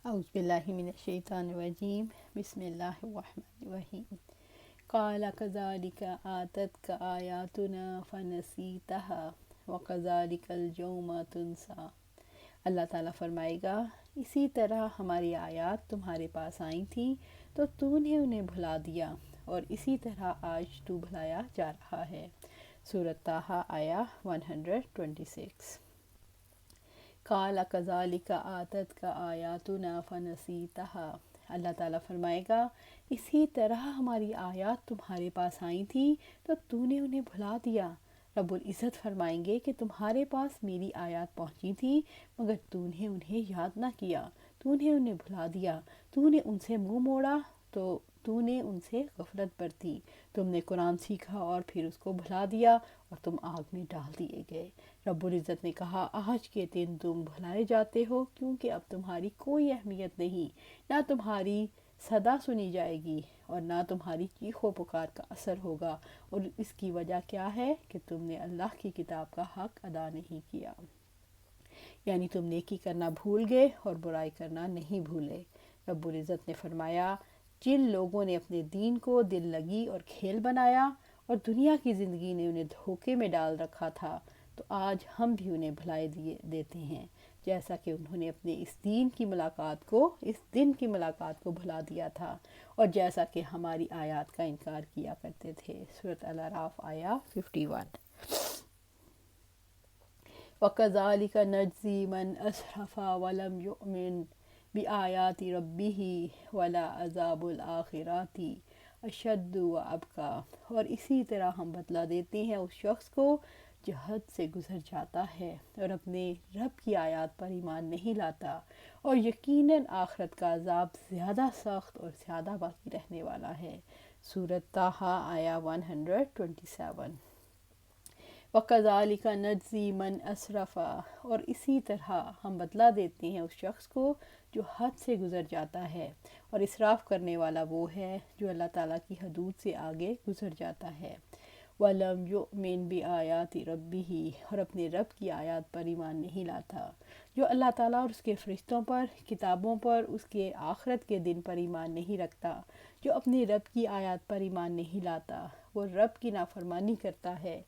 اعوذ باللہ من الشیطان الرجیم، بسم اللہ الرحمن الرحیم۔ قال کذالک آتتک آیاتنا فنسیتها وکذالک اليوم تنسی۔ اللہ تعالیٰ فرمائے گا، اسی طرح ہماری آیات تمہارے پاس آئی تھیں تو تو نے انہیں بھلا دیا، اور اسی طرح آج تو بھلایا جا رہا ہے۔ سورۃ طٰہٰ آیا 126۔ قال کذالک آتتک آیاتنا فنسیتها۔ اللہ تعالیٰ فرمائے گا، اسی طرح ہماری آیات تمہارے پاس آئی تھیں تو تو نے انہیں بھلا دیا۔ رب العزت فرمائیں گے کہ تمہارے پاس میری آیات پہنچی تھیں مگر تو نے انہیں یاد نہ کیا، تو نے انہیں بھلا دیا، تو نے ان سے منہ موڑا، تو نے ان سے غفلت برتی۔ تم نے قرآن سیکھا اور پھر اس کو بھلا دیا اور تم آگ میں ڈال دیے گئے۔ رب العزت نے کہا، آج کے دن تم بھلائے جاتے ہو کیونکہ اب تمہاری کوئی اہمیت نہیں، نہ تمہاری صدا سنی جائے گی اور نہ تمہاری چیخ و پکار کا اثر ہوگا، اور اس کی وجہ کیا ہے کہ تم نے اللہ کی کتاب کا حق ادا نہیں کیا، یعنی تم نیکی کرنا بھول گئے اور برائی کرنا نہیں بھولے۔ رب العزت نے فرمایا، جن لوگوں نے اپنے دین کو دل لگی اور کھیل بنایا اور دنیا کی زندگی نے انہیں دھوکے میں ڈال رکھا تھا، تو آج ہم بھی انہیں بھلائے دیتے ہیں، جیسا کہ انہوں نے اپنے اس دن کی ملاقات کو بھلا دیا تھا، اور جیسا کہ ہماری آیات کا انکار کیا کرتے تھے۔ سورۃ الاعراف آیا 51۔ وَكَذَلِكَ نَجْزِي مَنْ أَسْرَفَ وَلَمْ يُؤْمِنْ بِآيَاتِ رَبِّهِ وَلَعَذَابُ الْآخِرَةِ أَشَدُّ وَأَبْقَىٰ۔ اور اسی طرح ہم بدلہ دیتے ہیں اس شخص کو جو حد سے گزر جاتا ہے اور اپنے رب کی آیات پر ایمان نہیں لاتا، اور یقیناً آخرت کا عذاب زیادہ سخت اور زیادہ باقی رہنے والا ہے۔ سورۃ طٰہٰ آیا 127۔ وَكَذَلِكَ نَجْزِي مَنْ أَسْرَفَ۔ اور اسی طرح ہم بدلہ دیتے ہیں اس شخص کو جو حد سے گزر جاتا ہے، اور اسراف کرنے والا وہ ہے جو اللہ تعالیٰ کی حدود سے آگے گزر جاتا ہے۔ وَلَمْ يُؤْمِنْ بِآيَاتِ رَبِّهِ۔ اور اپنے رب کی آیات پر ایمان نہیں لاتا۔ جو اللہ تعالیٰ اور اس کے فرشتوں پر، کتابوں پر، اس کے آخرت کے دن پر ایمان نہیں رکھتا، جو اپنے رب کی آیات پر ایمان نہیں لاتا، وہ رب کی نافرمانی کرتا ہے۔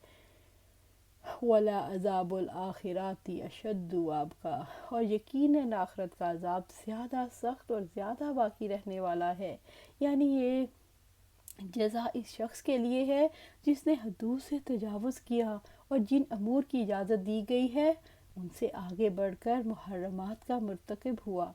وَلَعَذَابُ الْآخِرَةِ أَشَدُّ وَأَبْقَىٰ۔ اور یقیناً آخرت کا عذاب زیادہ سخت اور زیادہ باقی رہنے والا ہے، یعنی یہ جزا اس شخص کے لیے ہے جس نے حدود سے تجاوز کیا اور جن امور کی اجازت دی گئی ہے ان سے آگے بڑھ کر محرمات کا مرتکب ہوا،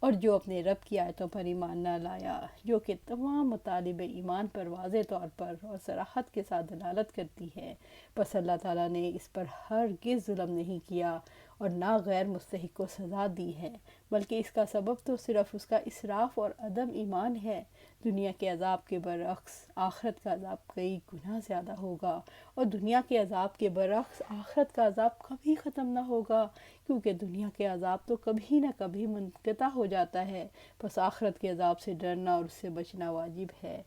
اور جو اپنے رب کی آیتوں پر ایمان نہ لایا، جو کہ تمام مطالب ایمان پر واضح طور پر اور صراحت کے ساتھ دلالت کرتی ہے۔ بس اللہ تعالیٰ نے اس پر ہرگز ظلم نہیں کیا اور نہ غیر مستحق کو سزا دی ہے، بلکہ اس کا سبب تو صرف اس کا اسراف اور عدم ایمان ہے۔ دنیا کے عذاب کے برعکس آخرت کا عذاب کئی گنا زیادہ ہوگا، اور دنیا کے عذاب کے برعکس آخرت کا عذاب کبھی ختم نہ ہوگا، کیونکہ دنیا کے عذاب تو کبھی نہ کبھی منقطع ہو جاتا ہے، بس آخرت کے عذاب سے ڈرنا اور اس سے بچنا واجب ہے۔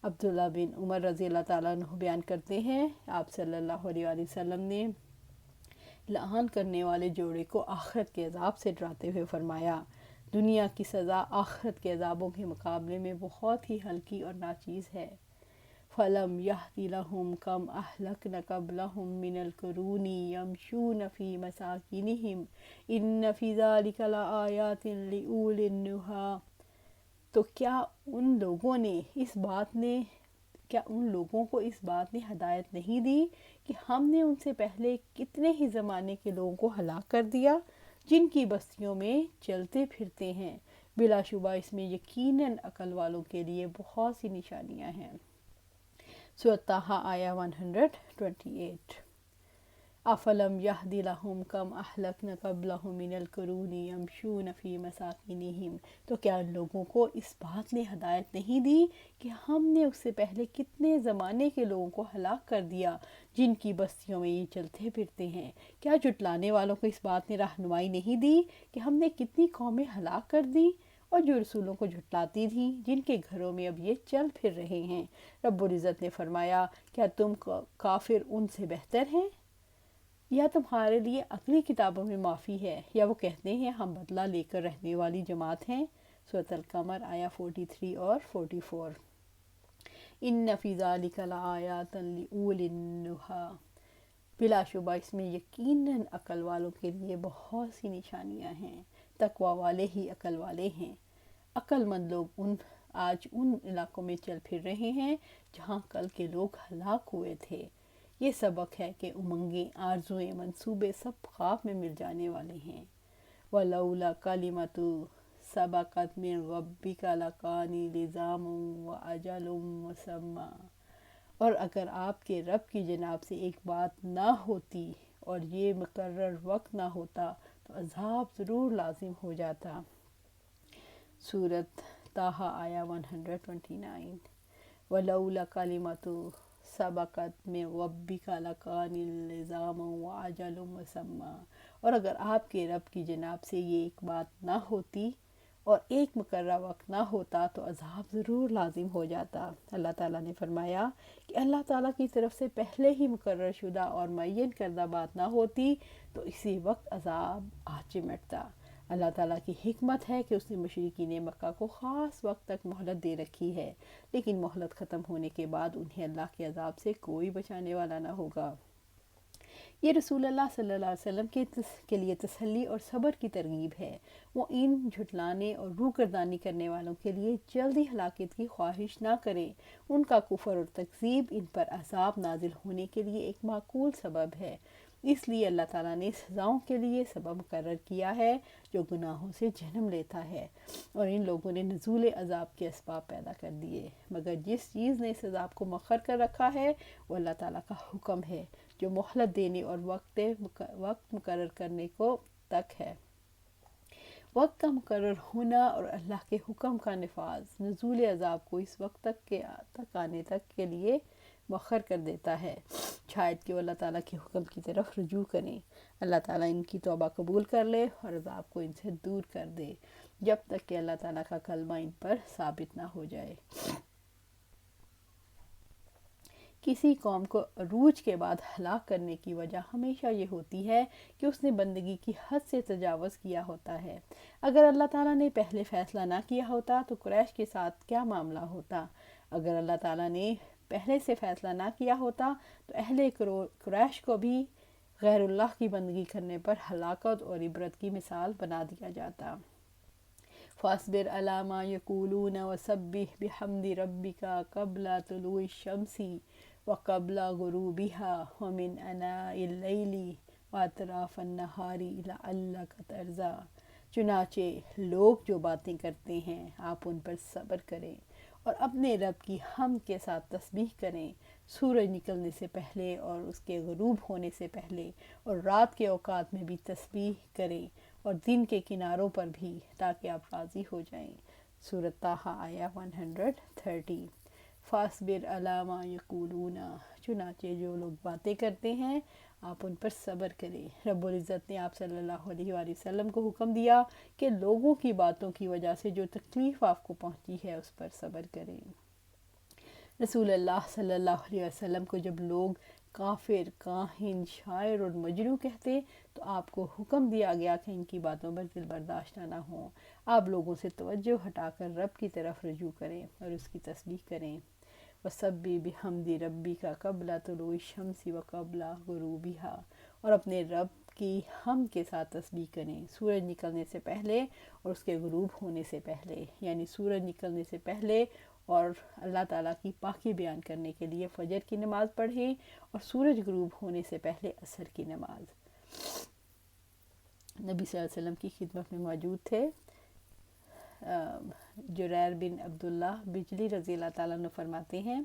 عبداللہ بن عمر رضی اللہ تعالیٰ عنہ بیان کرتے ہیں، آپ صلی اللہ علیہ وآلہ وسلم نے لعان کرنے والے جوڑے کو آخرت کے عذاب سے ڈراتے ہوئے فرمایا، دنیا کی سزا آخرت کے عذابوں کے مقابلے میں بہت ہی ہلکی اور ناچیز ہے۔ فَلَمْ يَهْدِ لَهُمْ كَمْ أَهْلَكْنَا قَبْلَهُمْ مِنَ الْقُرُونِ يَمْشُونَ فِي مَسَاكِنِهِمْ إِنَّ فِي ذَلِكَ لَآيَاتٍ لِأُولِي النُّهَىٰ۔ تو کیا ان لوگوں کو اس بات نے ہدایت نہیں دی کہ ہم نے ان سے پہلے کتنے ہی زمانے کے لوگوں کو ہلاک کر دیا جن کی بستیوں میں چلتے پھرتے ہیں، بلا شبہ اس میں یقیناً عقل والوں کے لیے بہت سی نشانیاں ہیں۔ سورۃ طٰہٰ آیا 128۔ افلم یہد لہم کم اہلکنا قبلہم من القرون یمشون فی مساکنہم۔ تو کیا ان لوگوں کو اس بات نے ہدایت نہیں دی کہ ہم نے اس سے پہلے کتنے زمانے کے لوگوں کو ہلاک کر دیا جن کی بستیوں میں یہ چلتے پھرتے ہیں؟ کیا جھٹلانے والوں کو اس بات نے رہنمائی نہیں دی کہ ہم نے کتنی قومیں ہلاک کر دیں، اور جو رسولوں کو جھٹلاتی تھیں جن کے گھروں میں اب یہ چل پھر رہے ہیں؟ رب العزت نے فرمایا، کیا تم کافر ان سے بہتر ہیں؟ یا تمہارے لیے اگلی کتابوں میں معافی ہے، یا وہ کہتے ہیں ہم بدلہ لے کر رہنے والی جماعت ہیں۔ سورۃ القمر آیا 43 اور 44۔ ان فی ذالک لآیات لأولی النہی، بلا شبہ اس میں یقیناً عقل والوں کے لیے بہت سی نشانیاں ہیں، تقوی والے ہی عقل والے ہیں۔ عقل مند لوگ آج ان علاقوں میں چل پھر رہے ہیں جہاں کل کے لوگ ہلاک ہوئے تھے۔ یہ سبق ہے کہ امنگیں، آرزوئیں، منصوبے سب خواب میں مل جانے والے ہیں۔ وَلَوْلَا كَلِمَةٌ سَبَقَتْ مِنْ رَبِّكَ لَكَانَ لِزَامٌ وَأَجَلٌ مُّسَمًّى، اور اگر آپ کے رب کی جناب سے ایک بات نہ ہوتی اور یہ مقرر وقت نہ ہوتا تو عذاب ضرور لازم ہو جاتا۔ سورۃ طٰہٰ آیا 129۔ وَلَوْلَا كَلِمَةٌ سَبَقَتْ مِنْ رَبِّكَ لَكَانَ لِزَامًا وَأَجَلٌ مُّسَمًّى، اور اگر آپ کے رب کی جناب سے یہ ایک بات نہ ہوتی اور ایک مقررہ وقت نہ ہوتا تو عذاب ضرور لازم ہو جاتا۔ اللہ تعالیٰ نے فرمایا کہ اللہ تعالیٰ کی طرف سے پہلے ہی مقرر شدہ اور معین کردہ بات نہ ہوتی تو اسی وقت عذاب آ چمٹتا۔ اللہ تعالیٰ کی حکمت ہے کہ اس نے مشرکین مکہ کو خاص وقت تک مہلت دے رکھی ہے، لیکن مہلت ختم ہونے کے بعد انہیں اللہ کے عذاب سے کوئی بچانے والا نہ ہوگا۔ یہ رسول اللہ صلی اللہ علیہ وسلم کے لیے تسلی اور صبر کی ترغیب ہے۔ وہ ان جھٹلانے اور روگردانی کرنے والوں کے لیے جلدی ہلاکت کی خواہش نہ کریں۔ ان کا کفر اور تکذیب ان پر عذاب نازل ہونے کے لیے ایک معقول سبب ہے۔ اس لیے اللہ تعالیٰ نے سزاؤں کے لیے سبب مقرر کیا ہے جو گناہوں سے جنم لیتا ہے، اور ان لوگوں نے نزول عذاب کے اسباب پیدا کر دیے، مگر جس چیز نے اس عذاب کو مؤخر کر رکھا ہے وہ اللہ تعالیٰ کا حکم ہے جو مہلت دینے اور وقت مقرر کرنے کو تک ہے۔ وقت کا مقرر ہونا اور اللہ کے حکم کا نفاذ نزول عذاب کو اس وقت تک آنے تک کے لیے مؤخر کر دیتا ہے، شاید کہ وہ اللہ تعالیٰ کے حکم کی طرف رجوع کریں۔ اللہ تعالیٰ ان کی توبہ قبول کر لے اور عذاب کو ان سے دور کر دے، جب تک کہ اللہ تعالیٰ کا کلمہ ان پر ثابت نہ ہو جائے۔ کسی قوم کو عروج کے بعد ہلاک کرنے کی وجہ ہمیشہ یہ ہوتی ہے کہ اس نے بندگی کی حد سے تجاوز کیا ہوتا ہے۔ اگر اللہ تعالیٰ نے پہلے فیصلہ نہ کیا ہوتا تو قریش کے ساتھ کیا معاملہ ہوتا؟ اگر اللہ تعالیٰ نے پہلے سے فیصلہ نہ کیا ہوتا تو اہل قریش کو بھی غیر اللہ کی بندگی کرنے پر ہلاکت اور عبرت کی مثال بنا دیا جاتا۔ فاصبر علی ما یقولون وسبح بحمد ربک قبل طلوع الشمس وقبل غروبها ومن آناء اللیل واطراف النہار لعلک ترضی۔ چنانچہ لوگ جو باتیں کرتے ہیں آپ ان پر صبر کریں اور اپنے رب کی حمد کے ساتھ تسبیح کریں، سورج نکلنے سے پہلے اور اس کے غروب ہونے سے پہلے، اور رات کے اوقات میں بھی تسبیح کریں اور دن کے کناروں پر بھی، تاکہ آپ راضی ہو جائیں۔ سورۃ طٰہٰ آیا 130۔ فاصبر علی ما یقولون، چنانچہ جو لوگ باتیں کرتے ہیں آپ ان پر صبر کریں۔ رب العزت نے آپ صلی اللہ علیہ وآلہ وسلم کو حکم دیا کہ لوگوں کی باتوں کی وجہ سے جو تکلیف آپ کو پہنچی ہے اس پر صبر کریں۔ رسول اللہ صلی اللہ علیہ وسلم کو جب لوگ کافر، کاہن، شاعر اور مجنون کہتے تو آپ کو حکم دیا گیا کہ ان کی باتوں پر دل برداشتہ نہ ہوں۔ آپ لوگوں سے توجہ ہٹا کر رب کی طرف رجوع کریں اور اس کی تسبیح کریں۔ وَسَبِّحْ بِحَمْدِ رَبِّكَ قَبْلَ طُلُوعِ الشَّمْسِ وَقَبْلَ غُرُوبِهَا، اور اپنے رب کی حمد کے ساتھ تسبیح کریں سورج نکلنے سے پہلے اور اس کے غروب ہونے سے پہلے، یعنی سورج نکلنے سے پہلے اور اللہ تعالیٰ کی پاکی بیان کرنے کے لیے فجر کی نماز پڑھیں، اور سورج غروب ہونے سے پہلے عصر کی نماز۔ نبی صلی اللہ علیہ وسلم کی خدمت میں موجود تھے جریر بن عبداللہ بجلی رضی اللہ تعالیٰ عنہ فرماتے ہیں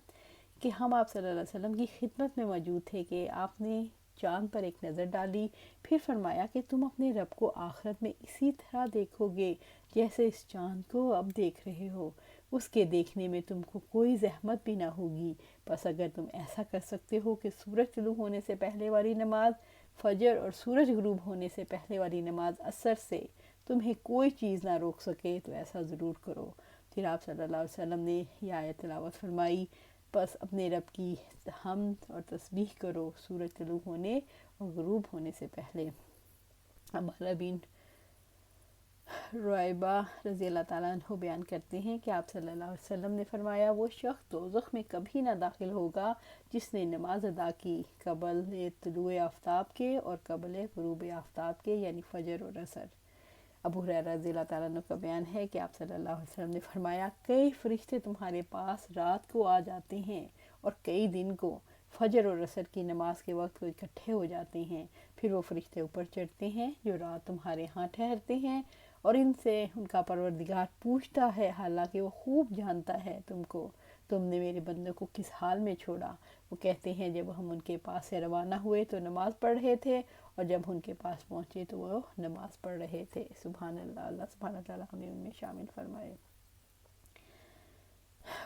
کہ ہم آپ صلی اللہ علیہ وسلم کی خدمت میں موجود تھے کہ آپ نے چاند پر ایک نظر ڈالی، پھر فرمایا کہ تم اپنے رب کو آخرت میں اسی طرح دیکھو گے جیسے اس چاند کو اب دیکھ رہے ہو، اس کے دیکھنے میں تم کو کوئی زحمت بھی نہ ہوگی۔ بس اگر تم ایسا کر سکتے ہو کہ سورج طلوع ہونے سے پہلے والی نماز فجر اور سورج غروب ہونے سے پہلے والی نماز عصر سے تمہیں کوئی چیز نہ روک سکے تو ایسا ضرور کرو۔ پھر آپ صلی اللہ علیہ وسلم نے یہ آیت تلاوت فرمائی، بس اپنے رب کی حمد اور تسبیح کرو سورج طلوع ہونے اور غروب ہونے سے پہلے۔ عمارہ بن رعیبہ رضی اللہ تعالیٰ عنہ بیان کرتے ہیں کہ آپ صلی اللہ علیہ وسلم نے فرمایا، وہ شخص دوزخ میں کبھی نہ داخل ہوگا جس نے نماز ادا کی قبل طلوع آفتاب کے اور قبل غروب آفتاب کے، یعنی فجر اور عصر۔ ابو ہریرہ رضی اللہ تعالیٰ عنہ کا بیان ہے کہ آپ صلی اللہ علیہ وسلم نے فرمایا، کئی فرشتے تمہارے پاس رات کو آ جاتے ہیں اور کئی دن کو۔ فجر اور عصر کی نماز کے وقت وہ اکٹھے ہو جاتے ہیں، پھر وہ فرشتے اوپر چڑھتے ہیں جو رات تمہارے ہاں ٹھہرتے ہیں، اور ان سے ان کا پروردگار پوچھتا ہے، حالانکہ وہ خوب جانتا ہے تم نے میرے بندوں کو کس حال میں چھوڑا۔ وہ کہتے ہیں، جب ہم ان کے پاس سے روانہ ہوئے تو نماز پڑھ رہے تھے، اور جب ان کے پاس پہنچے تو وہ نماز پڑھ رہے تھے۔ سبحان اللہ، اللہ سبحانہ تعالیٰ ہمیں ان میں شامل فرمائے۔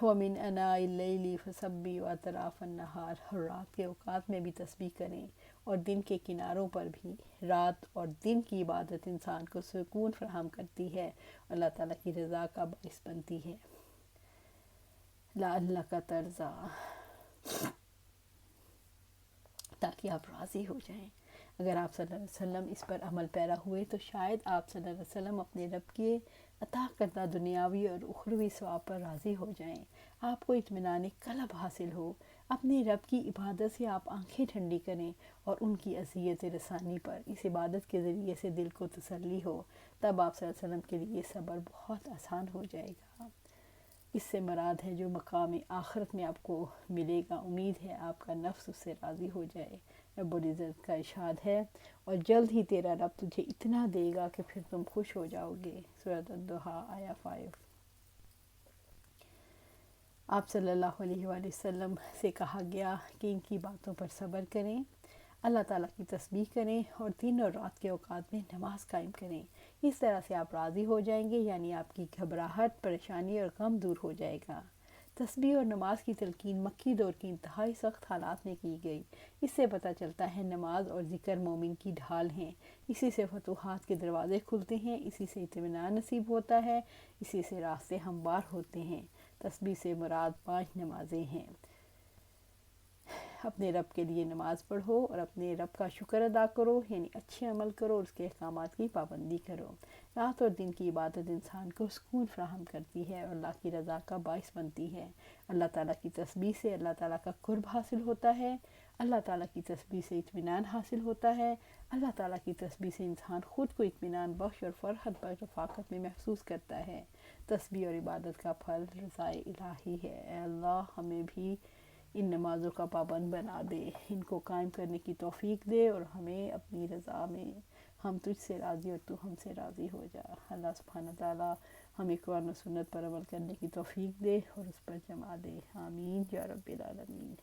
وَمِنْ أَنَاءِ اللَّيْلِ فَسَبِّحْ وَأَطْرَافَ النَّهَارِ، اور رات کے اوقات میں بھی تسبیح کریں اور دن کے کناروں پر بھی۔ رات اور دن کی عبادت انسان کو سکون فراہم کرتی ہے، اللہ تعالیٰ کی رضا کا باعث بنتی ہے۔ لَعَلَّكَ تَرْضَىٰ، تاکہ آپ راضی ہو جائیں۔ اگر آپ صلی اللہ علیہ وسلم اس پر عمل پیرا ہوئے تو شاید آپ صلی اللہ علیہ وسلم اپنے رب کے عطا کردہ دنیاوی اور اخروی ثواب پر راضی ہو جائیں، آپ کو اطمینان قلب حاصل ہو۔ اپنے رب کی عبادت سے آپ آنکھیں ٹھنڈی کریں اور ان کی اذیت رسانی پر اس عبادت کے ذریعے سے دل کو تسلی ہو، تب آپ صلی اللہ علیہ وسلم کے لیے صبر بہت آسان ہو جائے گا۔ اس سے مراد ہے جو مقام آخرت میں آپ کو ملے گا، امید ہے آپ کا نفس اس سے راضی ہو جائے۔ رب العزت کا ارشاد ہے، اور جلد ہی تیرا رب تجھے اتنا دے گا کہ پھر تم خوش ہو جاؤ گے۔ سورۃ الضحیٰ آیہ 5۔ آپ صلی اللہ علیہ وآلہ وسلم سے کہا گیا کہ ان کی باتوں پر صبر کریں، اللہ تعالیٰ کی تسبیح کریں اور دن اور رات کے اوقات میں نماز قائم کریں۔ اس طرح سے آپ راضی ہو جائیں گے، یعنی آپ کی گھبراہٹ، پریشانی اور غم دور ہو جائے گا۔ تسبیح اور نماز کی تلقین مکی دور کی انتہائی سخت حالات میں کی گئی۔ اس سے پتہ چلتا ہے نماز اور ذکر مومن کی ڈھال ہیں، اسی سے فتوحات کے دروازے کھلتے ہیں، اسی سے اطمینان نصیب ہوتا ہے، اسی سے راستے ہموار ہوتے ہیں۔ تسبیح سے مراد 5 نمازیں ہیں۔ اپنے رب کے لیے نماز پڑھو اور اپنے رب کا شکر ادا کرو، یعنی اچھے عمل کرو اور اس کے احکامات کی پابندی کرو۔ رات اور دن کی عبادت انسان کو سکون فراہم کرتی ہے اور اللہ کی رضا کا باعث بنتی ہے۔ اللہ تعالیٰ کی تسبیح سے اللہ تعالیٰ کا قرب حاصل ہوتا ہے، اللہ تعالیٰ کی تسبیح سے اطمینان حاصل ہوتا ہے، اللہ تعالیٰ کی تسبیح سے انسان خود کو اطمینان بخش اور فرحت بخش رفاقت میں محسوس کرتا ہے۔ تسبیح اور عبادت کا پھل رضا الہی ہے۔ اے اللہ ہمیں بھی ان نمازوں کا پابند بنا دے، ان کو قائم کرنے کی توفیق دے، اور ہمیں اپنی رضا میں ہم تجھ سے راضی اور تو ہم سے راضی ہو جا۔ اللہ سبحانہ تعالیٰ ہمیں قرآن و سنت پر عمل کرنے کی توفیق دے اور اس پر جما دے۔ آمین یا رب العالمین۔